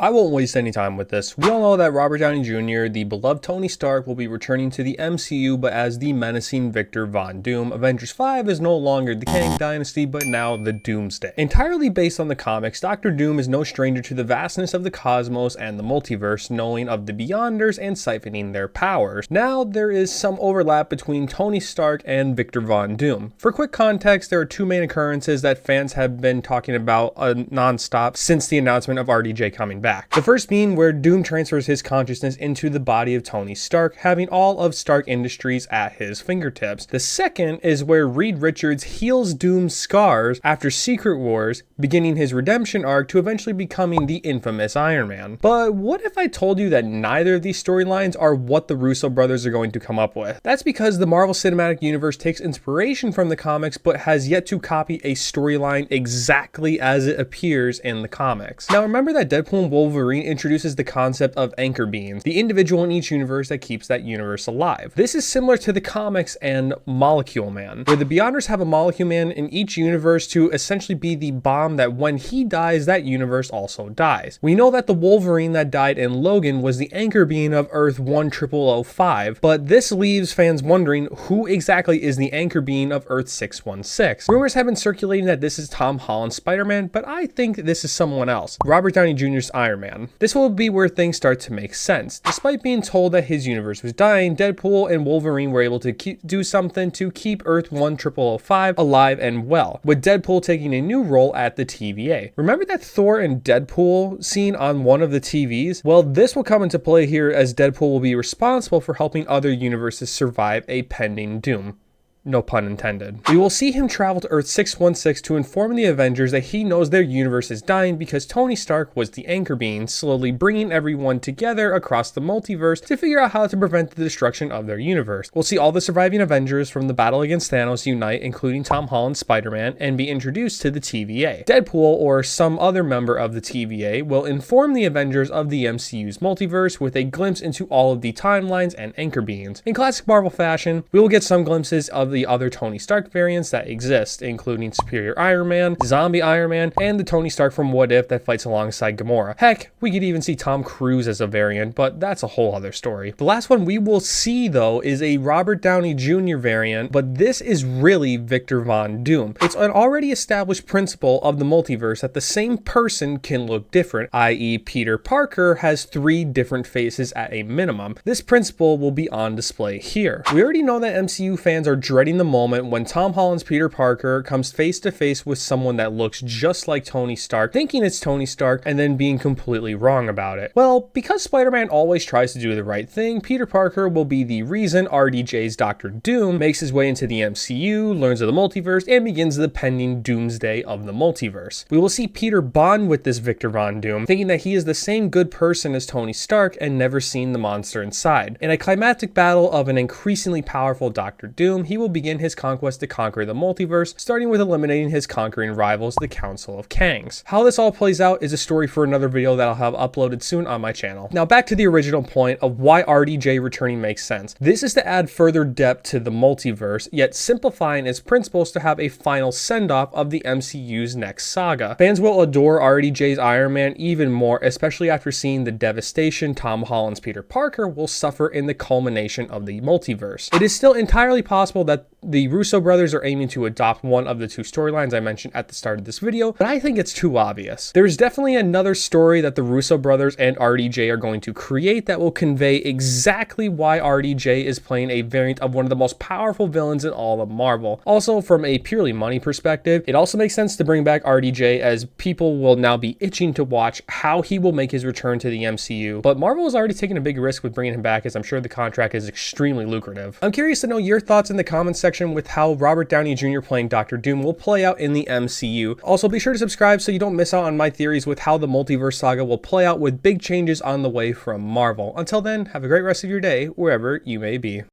I won't waste any time with this. We all know that Robert Downey Jr., the beloved Tony Stark, will be returning to the MCU, but as the menacing Victor Von Doom. Avengers 5 is no longer the Kang Dynasty, but now the Doomsday. Entirely based on the comics, Dr. Doom is no stranger to the vastness of the cosmos and the multiverse, knowing of the Beyonders and siphoning their powers. Now, there is some overlap between Tony Stark and Victor Von Doom. For quick context, there are two main occurrences that fans have been talking about non-stop since the announcement of RDJ coming back. The first being where Doom transfers his consciousness into the body of Tony Stark, having all of Stark Industries at his fingertips. The second is where Reed Richards heals Doom's scars after Secret Wars, beginning his redemption arc to eventually becoming the infamous Iron Man. But what if I told you that neither of these storylines are what the Russo brothers are going to come up with? That's because the Marvel Cinematic Universe takes inspiration from the comics but has yet to copy a storyline exactly as it appears in the comics. Now remember that Deadpool and Wolverine introduces the concept of anchor beings, the individual in each universe that keeps that universe alive. This is similar to the comics and Molecule Man, where the Beyonders have a Molecule Man in each universe to essentially be the bomb that when he dies, that universe also dies. We know that the Wolverine that died in Logan was the anchor being of Earth 10005, but this leaves fans wondering who exactly is the anchor being of Earth 616. Rumors have been circulating that this is Tom Holland's Spider-Man, but I think this is someone else, Robert Downey Jr.'s Iron Man. This will be where things start to make sense. Despite being told that his universe was dying, Deadpool and Wolverine were able to do something to keep Earth 10005 alive and well, with Deadpool taking a new role at the TVA. Remember that Thor and Deadpool scene on one of the TVs? Well, this will come into play here as Deadpool will be responsible for helping other universes survive a pending doom. No pun intended. We will see him travel to Earth 616 to inform the Avengers that he knows their universe is dying because Tony Stark was the anchor being, slowly bringing everyone together across the multiverse to figure out how to prevent the destruction of their universe. We'll see all the surviving Avengers from the battle against Thanos unite, including Tom Holland's Spider-Man, and be introduced to the TVA. Deadpool, or some other member of the TVA, will inform the Avengers of the MCU's multiverse with a glimpse into all of the timelines and anchor beings. In classic Marvel fashion, we will get some glimpses of the other Tony Stark variants that exist, including Superior Iron Man, Zombie Iron Man, and the Tony Stark from What If that fights alongside Gamora. Heck, we could even see Tom Cruise as a variant, but that's a whole other story. The last one we will see, though, is a Robert Downey Jr. variant, but this is really Victor Von Doom. It's an already established principle of the multiverse that the same person can look different, i.e. Peter Parker has 3 different faces at a minimum. This principle will be on display here. We already know that MCU fans are dreading the moment when Tom Holland's Peter Parker comes face to face with someone that looks just like Tony Stark, thinking it's Tony Stark and then being completely wrong about it. Well, because Spider-Man always tries to do the right thing, Peter Parker will be the reason RDJ's Dr. Doom makes his way into the MCU, learns of the multiverse, and begins the pending Doomsday of the multiverse. We will see Peter bond with this Victor Von Doom, thinking that he is the same good person as Tony Stark and never seen the monster inside. In a climactic battle of an increasingly powerful Dr. Doom, he will begin his conquest to conquer the multiverse, starting with eliminating his conquering rivals, the Council of Kangs. How this all plays out is a story for another video that I'll have uploaded soon on my channel. Now back to the original point of why RDJ returning makes sense. This is to add further depth to the multiverse, yet simplifying its principles to have a final send-off of the MCU's next saga. Fans will adore RDJ's Iron Man even more, especially after seeing the devastation Tom Holland's Peter Parker will suffer in the culmination of the multiverse. It is still entirely possible that the Russo brothers are aiming to adopt one of the 2 storylines I mentioned at the start of this video, but I think it's too obvious. There's definitely another story that the Russo brothers and RDJ are going to create that will convey exactly why RDJ is playing a variant of one of the most powerful villains in all of Marvel. Also, from a purely money perspective, it also makes sense to bring back RDJ as people will now be itching to watch how he will make his return to the MCU, but Marvel has already taken a big risk with bringing him back, as I'm sure the contract is extremely lucrative. I'm curious to know your thoughts in the comments section with how Robert Downey Jr. playing Dr. Doom will play out in the MCU. Also, be sure to subscribe so you don't miss out on my theories with how the multiverse saga will play out with big changes on the way from Marvel. Until then, have a great rest of your day, wherever you may be.